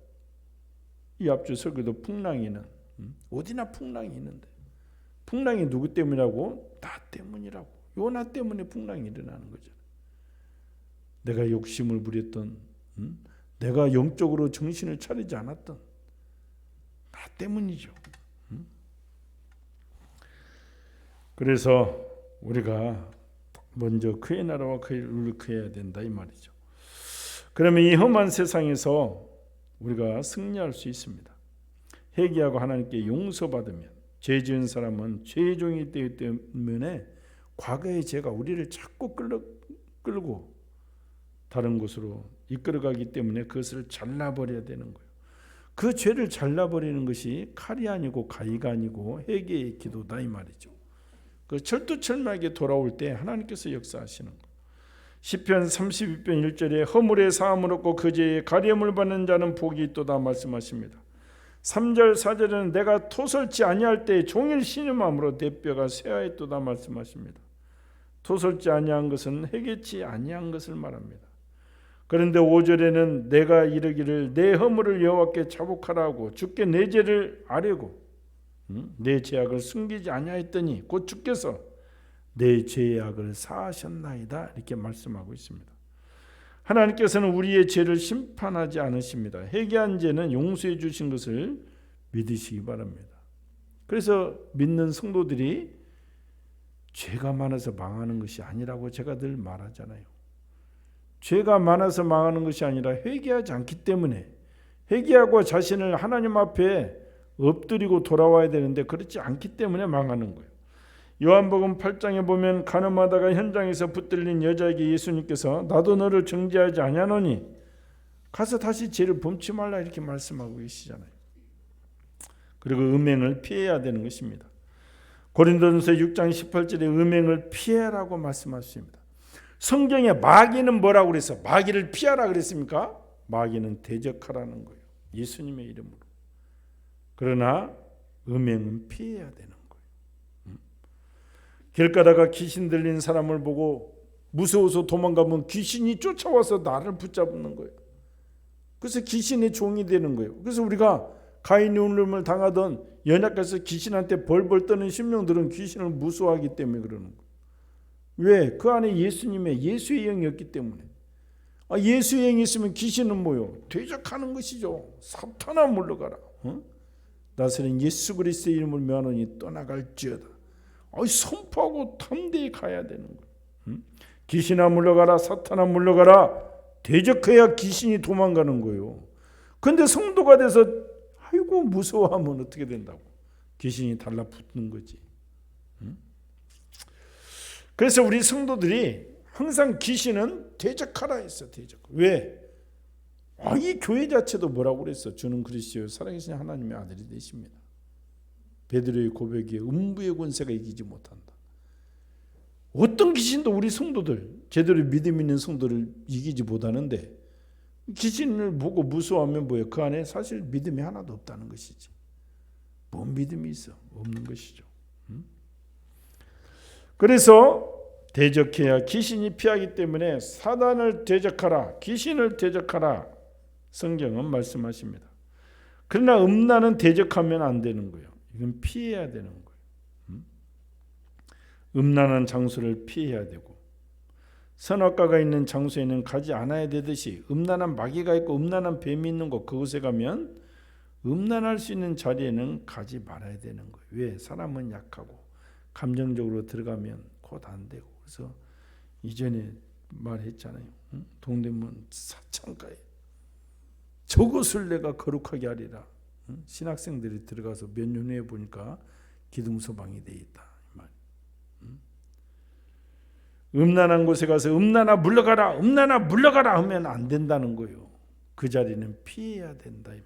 S1: 이 앞주 설교도 풍랑이는 어디나 풍랑이 있는데 풍랑이 누구 때문이라고? 나 때문이라고. 요 나 때문에 풍랑이 일어나는 거죠. 내가 욕심을 부렸던, 내가 영적으로 정신을 차리지 않았던 나 때문이죠. 그래서 우리가 먼저 그의 나라와 그의 의를 구해야 된다 이 말이죠. 그러면 이 험한 세상에서 우리가 승리할 수 있습니다. 회개하고 하나님께 용서받으면, 죄 지은 사람은 죄의 종이 되기 때문에 과거의 죄가 우리를 자꾸 끌고 다른 곳으로 이끌어가기 때문에 그것을 잘라버려야 되는 거예요. 그 죄를 잘라버리는 것이 칼이 아니고 가위가 아니고 회개의 기도다 이 말이죠. 그 철두철미하게 돌아올 때 하나님께서 역사하시는 거예요. 시편 32편 1절에 허물의 사함을 얻고 그 죄의 가려움을 받는 자는 복이 있도다 말씀하십니다. 3절 4절에는 내가 토설치 아니할 때 종일 신음함으로 내 뼈가 쇠하였도다 말씀하십니다. 토설치 아니한 것은 해결치 아니한 것을 말합니다. 그런데 5절에는 내가 이르기를 내 허물을 여호와께 자복하라고 주께 내 죄를 아뢰고 내 죄악을 숨기지 아니하였더니 곧 주께서 내 죄악을 사하셨나이다 이렇게 말씀하고 있습니다. 하나님께서는 우리의 죄를 심판하지 않으십니다. 회개한 죄는 용서해 주신 것을 믿으시기 바랍니다. 그래서 믿는 성도들이 죄가 많아서 망하는 것이 아니라고 제가 늘 말하잖아요. 죄가 많아서 망하는 것이 아니라 회개하지 않기 때문에, 회개하고 자신을 하나님 앞에 엎드리고 돌아와야 되는데 그렇지 않기 때문에 망하는 거예요. 요한복음 8장에 보면 간음하다가 현장에서 붙들린 여자에게 예수님께서 나도 너를 정죄하지 아니하노니 가서 다시 죄를 범치 말라 이렇게 말씀하고 계시잖아요. 그리고 음행을 피해야 되는 것입니다. 고린도전서 6장 18절에 음행을 피해라고 말씀하십니다. 성경에 마귀는 뭐라고 그랬어? 마귀를 피하라 그랬습니까? 마귀는 대적하라는 거예요. 예수님의 이름으로. 그러나 음행은 피해야 되는 거예요. 길 가다가 귀신 들린 사람을 보고 무서워서 도망가면 귀신이 쫓아와서 나를 붙잡는 거예요. 그래서 귀신의 종이 되는 거예요. 그래서 우리가 가인의 울음을 당하던 연약해서 귀신한테 벌벌 떠는 신명들은 귀신을 무서워하기 때문에 그러는 거예요. 왜? 그 안에 예수의 영이었기 때문에. 예수의 영이 있으면 귀신은 뭐요? 대적하는 것이죠. 사탄아 물러가라. 나서는 예수 그리스도의 이름을 명하노니 떠나갈지어다. 선포하고 담대히 가야 되는 거예요. 귀신아 물러가라, 사탄아 물러가라. 대적해야 귀신이 도망가는 거예요. 그런데 성도가 돼서 아이고 무서워하면 어떻게 된다고? 귀신이 달라붙는 거지. 그래서 우리 성도들이 항상 귀신은 대적하라 했어. 대적. 왜? 이 교회 자체도 뭐라고 그랬어? 주는 그리스도요 살아계신 하나님의 아들이 되십니다. 베드로의 고백에 음부의 권세가 이기지 못한다. 어떤 귀신도 우리 성도들, 제대로 믿음 있는 성도를 이기지 못하는데 귀신을 보고 무서워하면 뭐예요? 그 안에 사실 믿음이 하나도 없다는 것이지. 뭔 믿음이 있어? 없는 것이죠. 그래서 대적해야 귀신이 피하기 때문에 사단을 대적하라, 귀신을 대적하라 성경은 말씀하십니다. 그러나 음란은 대적하면 안 되는 거예요. 이건 피해야 되는 거예요. 음란한 장소를 피해야 되고 선악과가 있는 장소에는 가지 않아야 되듯이 음란한 마귀가 있고 음란한 뱀이 있는 곳 그곳에 가면 음란할 수 있는 자리에는 가지 말아야 되는 거예요. 왜? 사람은 약하고 감정적으로 들어가면 곧 안 되고. 그래서 이전에 말했잖아요. 동대문 사창가에 저것을 내가 거룩하게 하리라. 신학생들이 들어가서 몇 년 후에 보니까 기둥소방이 돼 있다. 음란한 곳에 가서 음란아 물러가라, 음란아 물러가라 하면 안 된다는 거예요. 그 자리는 피해야 된다 이 말.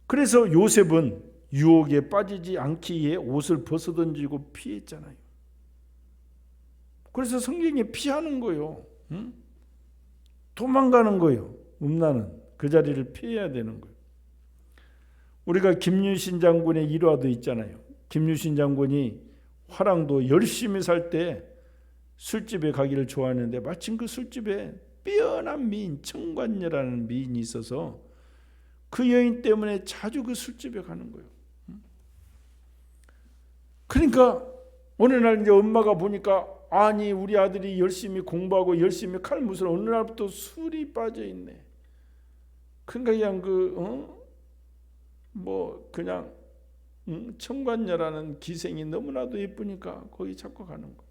S1: 그래서 요셉은 유혹에 빠지지 않기 위해 옷을 벗어던지고 피했잖아요. 그래서 성경에 피하는 거예요. 도망가는 거예요. 음란은 그 자리를 피해야 되는 거예요. 우리가 김유신 장군의 일화도 있잖아요. 김유신 장군이 화랑도 열심히 살 때 술집에 가기를 좋아했는데 마침 그 술집에 빼어난 미인 청관녀라는 미인이 있어서 그 여인 때문에 자주 그 술집에 가는 거예요. 그러니까 어느 날 이제 엄마가 보니까 아니 우리 아들이 열심히 공부하고 열심히 칼무술 어느 날부터 술이 빠져 있네. 그러니까 그냥 그냥 청관녀라는 기생이 너무나도 예쁘니까 거기 자꾸 가는 거.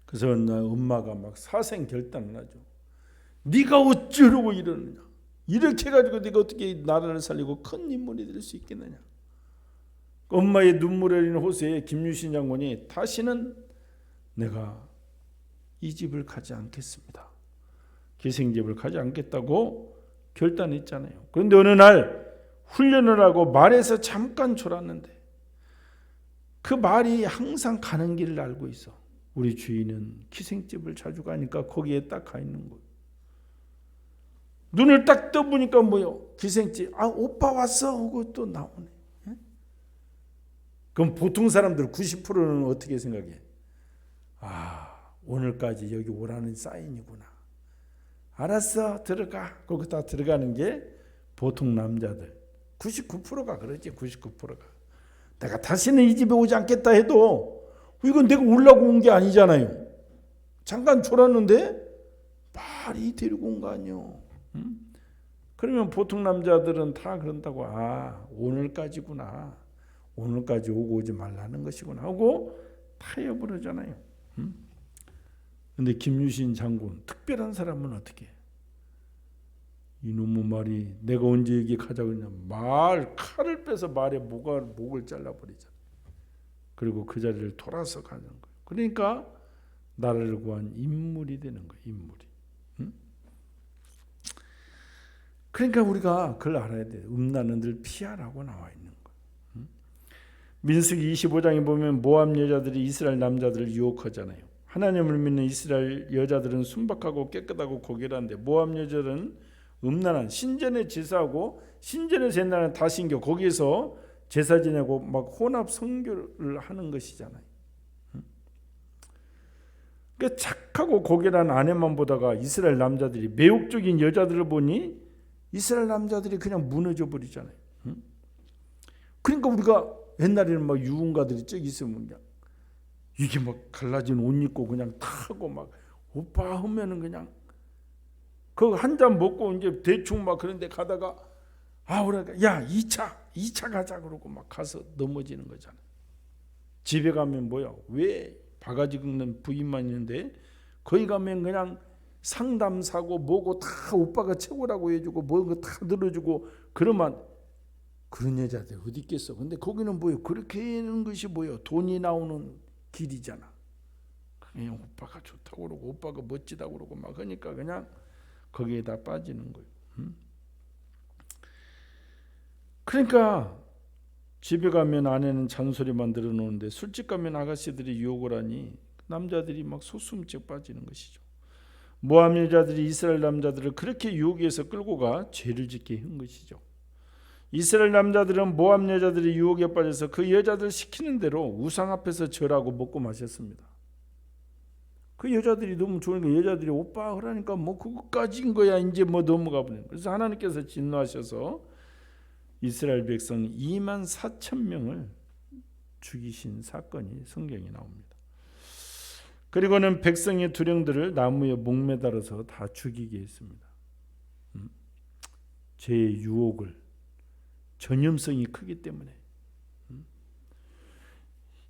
S1: 그래서 엄마가 막 사생 결단을 하죠. 네가 어쩌려고 이러느냐. 이렇게 해가지고 네가 어떻게 나라를 살리고 큰 인물이 될 수 있겠느냐. 엄마의 눈물 흘리는 호소에 김유신 장군이 다시는 내가 이 집을 가지 않겠습니다. 기생집을 가지 않겠다고 결단했잖아요. 그런데 어느 날 훈련을 하고 말에서 잠깐 졸았는데 그 말이 항상 가는 길을 알고 있어. 우리 주인은 기생집을 자주 가니까 거기에 딱 가 있는 거예요. 눈을 딱 떠보니까 뭐요? 기생집. 오빠 왔어 하고 또 나오네. 그럼 보통 사람들 90%는 어떻게 생각해? 오늘까지 여기 오라는 사인이구나. 알았어, 들어가. 거기다 들어가는 게 보통 남자들 99%가 그러지. 99%가 내가 다시는 이 집에 오지 않겠다 해도 이건 내가 오려고 온 게 아니잖아요. 잠깐 졸았는데 말이 데리고 온 거 아니요. 그러면 보통 남자들은 다 그런다고. 오늘까지구나. 오늘까지 오고 오지 말라는 것이구나 하고 타협을 하잖아요. 근데 김유신 장군 특별한 사람은 어떻게 해? 이놈의 말이 내가 언제 여기 가자고 했냐. 칼을 빼서 말에 목을 잘라버리잖아. 그리고 그 자리를 돌아서 가는 거예요. 그러니까 나라를 구한 인물이 되는 거예요. 인물이. 그러니까 우리가 그걸 알아야 돼요. 음란은 늘 피하라고 나와 있는 거예요. 민수기 25장에 보면 모압 여자들이 이스라엘 남자들을 유혹하잖아요. 하나님을 믿는 이스라엘 여자들은 순박하고 깨끗하고 고결한데 모압 여자들은 음란한 신전에 제사하고 신전에 제사는 다 신겨 거기에서 제사 지내고 막 혼합 성교를 하는 것이잖아요. 그러니까 착하고 고결한 아내만 보다가 이스라엘 남자들이 매혹적인 여자들을 보니 이스라엘 남자들이 그냥 무너져 버리잖아요. 그러니까 우리가 옛날에는 막 유흥가들이 저기 있으면 그냥 이게 막 갈라진 옷 입고 그냥 타고 막 오빠 하면은 그냥 그 한 잔 먹고 이제 대충 막 그런데 가다가 그러니까 야 2차 가자 그러고 막 가서 넘어지는 거잖아. 집에 가면 뭐야? 왜 바가지 긁는 부인만 있는데 거기 가면 그냥 상담사고 뭐고 다 오빠가 최고라고 해주고 뭐고 다 들어주고 그러면 그런 여자들 어디 있겠어. 근데 거기는 뭐예요? 그렇게 하는 것이 뭐예요? 돈이 나오는 길이잖아. 그냥 오빠가 좋다고 그러고 오빠가 멋지다고 그러고 막 하니까 그냥 거기에다 빠지는 거예요. 그러니까 집에 가면 아내는 잔소리만 들어놓는데 술집 가면 아가씨들이 유혹을 하니 남자들이 막 소숨쩍 빠지는 것이죠. 모압 여자들이 이스라엘 남자들을 그렇게 유혹해서 끌고 가 죄를 짓게 한 것이죠. 이스라엘 남자들은 모압 여자들이 유혹에 빠져서 그 여자들 시키는 대로 우상 앞에서 절하고 먹고 마셨습니다. 그 여자들이 너무 좋으니까 여자들이 오빠 하라니까 뭐 그거까지인 거야 이제 뭐 넘어가 버리는. 그래서 하나님께서 진노하셔서 이스라엘 백성 2만 4천 명을 죽이신 사건이 성경에 나옵니다. 그리고는 백성의 두령들을 나무에 목매달아서 다 죽이게 했습니다. 죄의 유혹을 전염성이 크기 때문에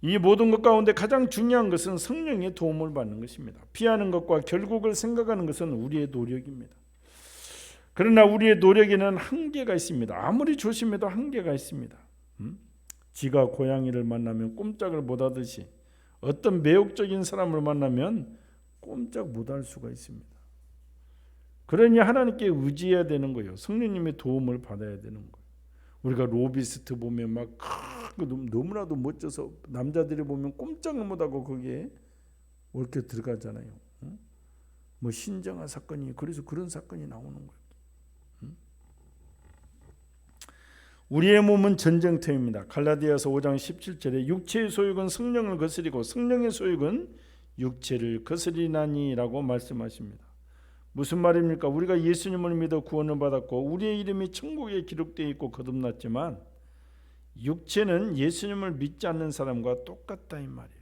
S1: 이 모든 것 가운데 가장 중요한 것은 성령의 도움을 받는 것입니다. 피하는 것과 결국을 생각하는 것은 우리의 노력입니다. 그러나 우리의 노력에는 한계가 있습니다. 아무리 조심해도 한계가 있습니다. 쥐가 고양이를 만나면 꼼짝을 못하듯이 어떤 매혹적인 사람을 만나면 꼼짝 못할 수가 있습니다. 그러니 하나님께 의지해야 되는 거예요. 성령님의 도움을 받아야 되는 거예요. 우리가 로비스트 보면 막 너무나도 멋져서 남자들이 보면 꼼짝을 못하고 거기에 옳게 들어가잖아요. 뭐 신정아 사건이 그래서 그런 사건이 나오는 거예요. 우리의 몸은 전쟁터입니다. 갈라디아서 5장 17절에 육체의 소욕은 성령을 거스리고 성령의 소욕은 육체를 거스리나니라고 말씀하십니다. 무슨 말입니까? 우리가 예수님을 믿어 구원을 받았고 우리의 이름이 천국에 기록되어 있고 거듭났지만 육체는 예수님을 믿지 않는 사람과 똑같다 이 말이에요.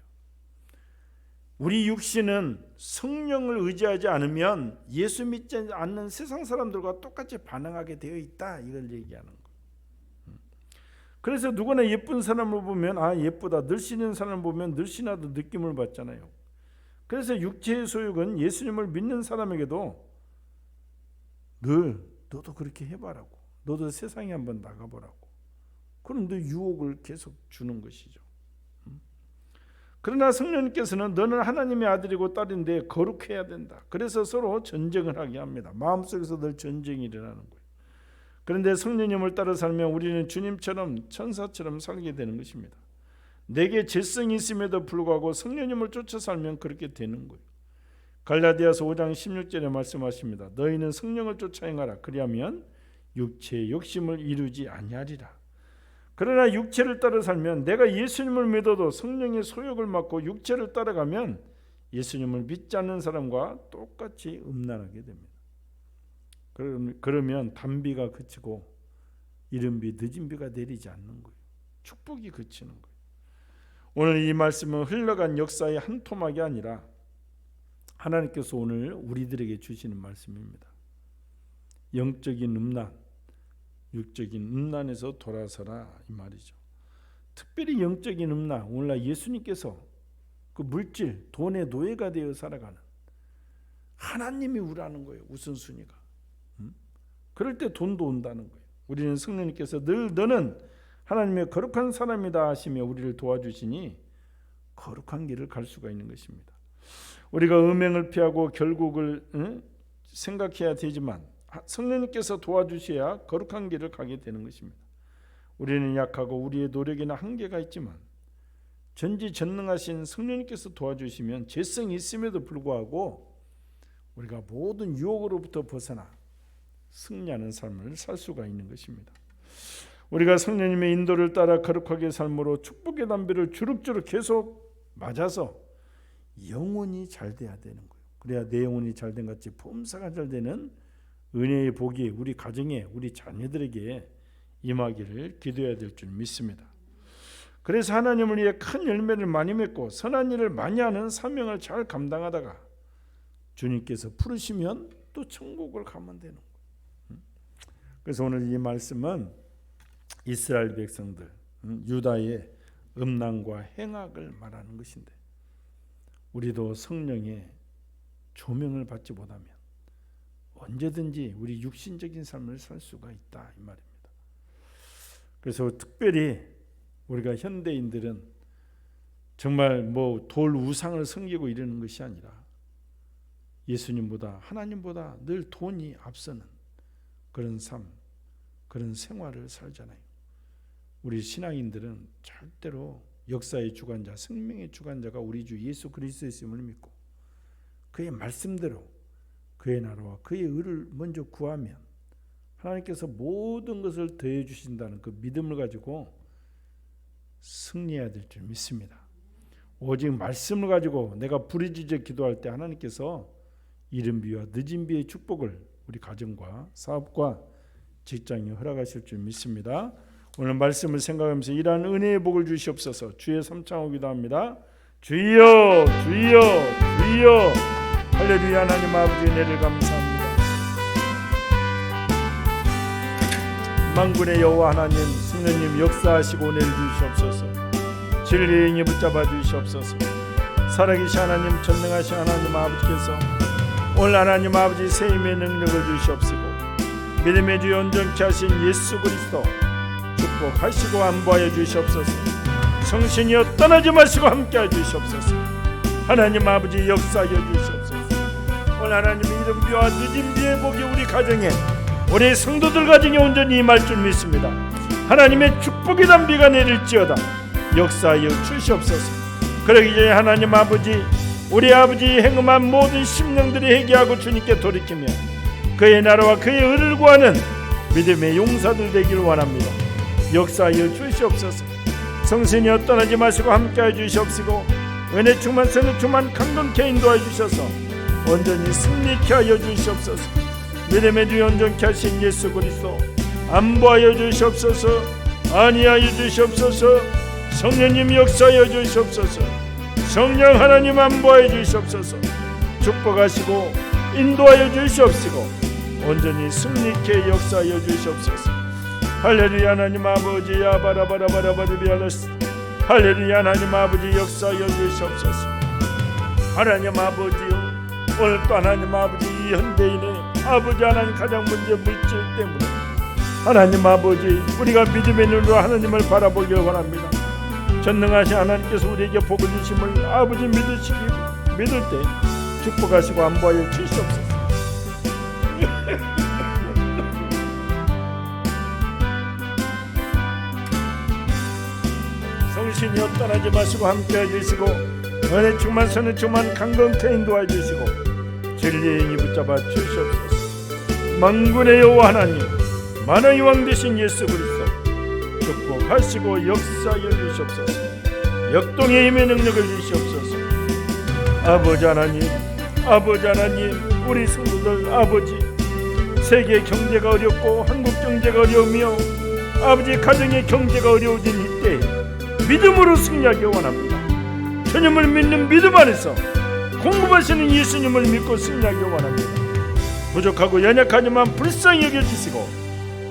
S1: 우리 육신은 성령을 의지하지 않으면 예수 믿지 않는 세상 사람들과 똑같이 반응하게 되어 있다 이걸 얘기하는 거예요. 그래서 누구나 예쁜 사람을 보면 예쁘다 늘씬한 사람을 보면 늘씬하다 느낌을 받잖아요. 그래서 육체의 소욕은 예수님을 믿는 사람에게도 늘 너도 그렇게 해봐라고 너도 세상에 한번 나가보라고 그런데 유혹을 계속 주는 것이죠. 그러나 성령님께서는 너는 하나님의 아들이고 딸인데 거룩해야 된다. 그래서 서로 전쟁을 하게 합니다. 마음속에서 늘 전쟁이 일어나는 거예요. 그런데 성령님을 따라 살면 우리는 주님처럼 천사처럼 살게 되는 것입니다. 내게 죄성이 있음에도 불구하고 성령님을 쫓아 살면 그렇게 되는 거예요. 갈라디아서 5장 16절에 말씀하십니다. 너희는 성령을 쫓아 행하라. 그리하면 육체의 욕심을 이루지 아니하리라. 그러나 육체를 따라 살면, 내가 예수님을 믿어도 성령의 소욕을 맡고 육체를 따라가면 예수님을 믿지 않는 사람과 똑같이 음란하게 됩니다. 그러면 단비가 그치고 이른 비 늦은 비가 내리지 않는 거예요. 축복이 그치는 거예요. 오늘 이 말씀은 흘러간 역사의 한 토막이 아니라 하나님께서 오늘 우리들에게 주시는 말씀입니다. 영적인 음란, 육적인 음란에서 돌아서라, 이 말이죠. 특별히 영적인 음란, 오늘날 예수님께서 그 물질, 돈의 노예가 되어 살아가는 하나님이 우라는 거예요. 우선순위가. 그럴 때 돈도 온다는 거예요. 우리는 성령님께서 늘 너는 하나님의 거룩한 사람이다 하시며 우리를 도와주시니 거룩한 길을 갈 수가 있는 것입니다. 우리가 음행을 피하고 결국을 생각해야 되지만 성령님께서 도와주셔야 거룩한 길을 가게 되는 것입니다. 우리는 약하고 우리의 노력에는 한계가 있지만 전지전능하신 성령님께서 도와주시면 죄성이 있음에도 불구하고 우리가 모든 유혹으로부터 벗어나 승리하는 삶을 살 수가 있는 것입니다. 우리가 성령님의 인도를 따라 거룩하게 삶으로 축복의 담비를 주룩주룩 계속 맞아서 영혼이 잘 돼야 되는 거예요. 그래야 내 영혼이 잘된 같이 범사가 잘 되는 은혜의 복이 우리 가정에, 우리 자녀들에게 임하기를 기도해야 될 줄 믿습니다. 그래서 하나님을 위해 큰 열매를 많이 맺고 선한 일을 많이 하는 사명을 잘 감당하다가 주님께서 부르시면 또 천국을 가면 되는 거예요. 그래서 오늘 이 말씀은 이스라엘 백성들, 유다의 음란과 행악을 말하는 것인데, 우리도 성령의 조명을 받지 못하면 언제든지 우리 육신적인 삶을 살 수가 있다, 이 말입니다. 그래서 특별히 우리가 현대인들은 정말 돌 우상을 섬기고 이러는 것이 아니라 예수님보다, 하나님보다 늘 돈이 앞서는 그런 삶, 그런 생활을 살잖아요. 우리 신앙인들은 절대로 역사의 주관자, 생명의 주관자가 우리 주 예수 그리스도였음을 믿고 그의 말씀대로 그의 나라와 그의 의를 먼저 구하면 하나님께서 모든 것을 더해 주신다는 그 믿음을 가지고 승리해야 될 줄 믿습니다. 오직 말씀을 가지고 내가 부르짖어 기도할 때 하나님께서 이른 비와 늦은 비의 축복을 우리 가정과 사업과 직장에 허락하실 줄 믿습니다. 오늘 말씀을 생각하면서 이러한 은혜의 복을 주시옵소서. 주의 삼창하고 기도합니다. 주여, 주여, 주여. 할렐루야. 하나님 아버지 은혜를 감사합니다. 만군의 여호와 하나님, 성령님 역사하시고 은혜를 주시옵소서. 진리의 영에 붙잡아 주시옵소서. 살아계신 하나님, 전능하신 하나님 아버지께서 오늘 하나님 아버지 새 힘의 능력을 주시옵시고 믿음의 주 온전케 하신 예수 그리스도 축복하시고 안보하여 주시옵소서. 성신이여 떠나지 마시고 함께하여 주시옵소서. 하나님 아버지 역사하여 주시옵소서. 오늘 하나님의 이른 비와 늦은 비의 복이 우리 가정에, 우리 성도들 가정에 온전히 임할 줄 믿습니다. 하나님의 축복의 단비가 내릴지어다. 역사하여 주시옵소서. 그러기 전에 하나님 아버지, 우리 아버지 행음한 모든 심령들이 회개하고 주님께 돌이키며 그의 나라와 그의 의를 구하는 믿음의 용사들 되기를 원합니다. 역사하여 주시옵소서. 성신이여 떠나지 마시고 함께하여 주시옵시고 은혜 충만 선을 충만 강건케 인도하여 주셔서 온전히 승리케 하여 주시옵소서. 믿음의 주 온전케 하신 예수 그리스도 안보하여 주시옵소서. 안위하여 주시옵소서. 성령님 역사하여 주시옵소서. 성령 하나님 안보하여 주시옵소서. 축복하시고 인도하여 주시옵시고 온전히 승리케 역사하여 주시옵소서. 할렐루야. 하나님 아버지 야바라바라바라바리비알라스. 할렐루야. 하나님 아버지 역사하여 주시옵소서. 하나님 아버지요, 오늘 또 하나님 아버지 이 현대인의 아버지 하나님 가장 문제 물질 때문에 하나님 아버지 우리가 믿음의 눈으로 하나님을 바라보길 원합니다. 전능하신 하나님께서 우리에게 복을 주심을 아버지 믿을 때 축복하시고 안보하여 주시옵소서. 친히 떠나지 마시고 함께 해주시고 은혜 충만 선해 충만 강건케 인도해 주시고 진리의 인이 붙잡아 주시옵소서. 만군의 여호와 하나님, 만왕의 왕 되신 예수 그리스도 축복하시고 역사하여 주시옵소서. 역동의 힘의 능력을 주시옵소서. 아버지 하나님, 아버지 하나님, 우리 성도들 아버지, 세계 경제가 어렵고 한국 경제가 어려우며 아버지 가정의 경제가 어려워진 이때 믿음으로 승리하기 원합니다. 주님을 믿는 믿음 안에서 공급하시는 예수님을 믿고 승리하기 원합니다. 부족하고 연약하지만 불쌍히 여겨주시고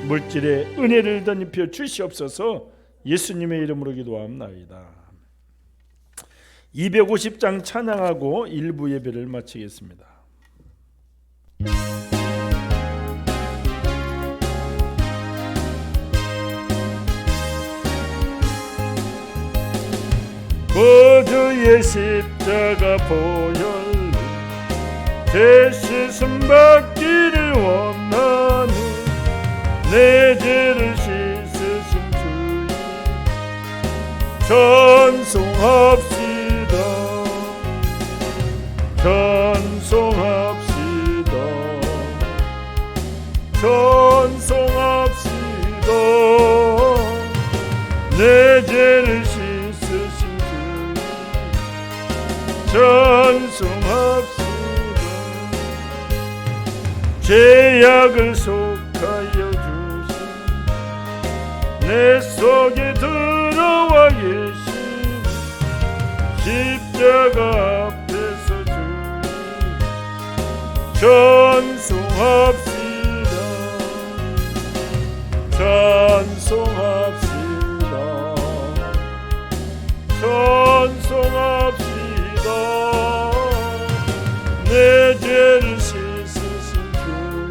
S1: 물질의 은혜를 덧입혀 주시옵소서. 예수님의 이름으로 기도합나이다. 250장 찬양하고 일부 예배를 마치겠습니다. 구주의 십자가 보혈로 대신 받기를 원하는 내 죄를 씻으신 주님 찬송합시다. 찬송합시다. 찬송합시다. 내 죄를 씻으신 주님 찬송합시다. 죄악을 속하여 주신 내 속에 들어와 계신 십자가 앞에서 주님 찬송합시다. 찬송합시다. 찬송합시다. 내 죄를 씻으신 주님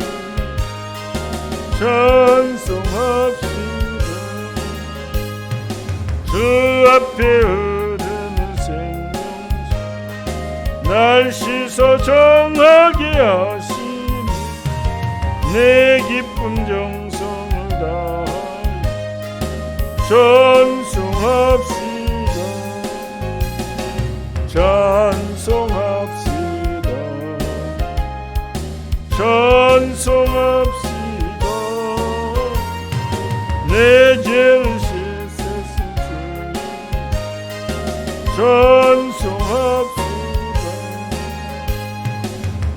S1: 찬송합시다. 주 앞에 흐르는 생명수 날 씻어 정하게 하시니 내 기쁜 정성을 다하여 찬송합시다. 찬송합시다. 찬송합시다. 내 죄를 찬송합시다.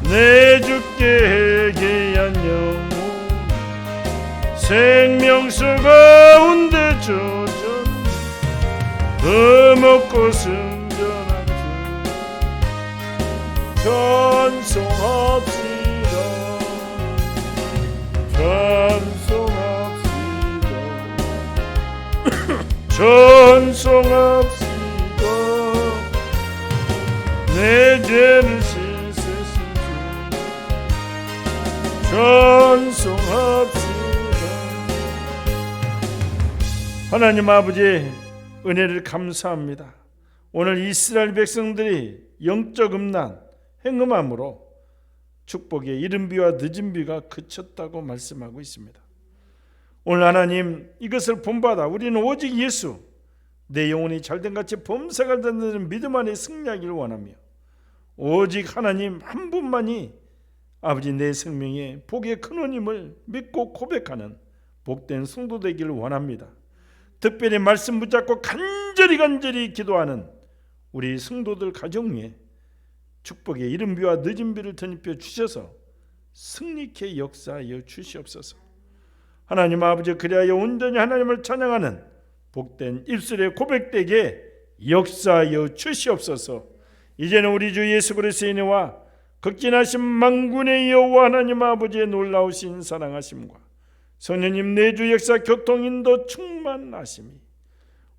S1: 내 주께 회개한 영혼 생명수 가운데 젖은 흠없고 순전한 주 찬송합시다. 찬송합시다. 찬송합시다. 내 죄를 씻으신 주 찬송합시다. 하나님 아버지 은혜를 감사합니다. 오늘 이스라엘 백성들이 영적 음란 행음함으로 축복의 이른 비와 늦은 비가 그쳤다고 말씀하고 있습니다. 오늘 하나님 이것을 본받아 우리는 오직 예수, 내 영혼이 잘된같이 범사가 되는 믿음 안에 승리하기를 원하며 오직 하나님 한 분만이 아버지 내 생명에 복의 근원임을 믿고 고백하는 복된 성도 되기를 원합니다. 특별히 말씀 붙잡고 간절히 기도하는 우리 성도들 가정 위에 축복의 이른 비와 늦은 비를 덧입혀 주셔서 승리케 역사하여 주시옵소서. 하나님 아버지 그리하여 온전히 하나님을 찬양하는 복된 입술에 고백되게 역사하여 주시옵소서. 이제는 우리 주 예수 그리스도의 은혜와 극진하신 만군의 여호와 하나님 아버지의 놀라우신 사랑하심과 성령님 내주 역사 교통인도 충만하심이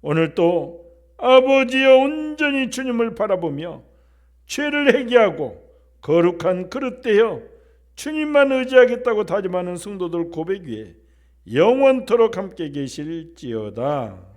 S1: 오늘 또 아버지여 온전히 주님을 바라보며 죄를 회개하고 거룩한 그릇 되어 주님만 의지하겠다고 다짐하는 성도들 고백 위에 영원토록 함께 계실지어다.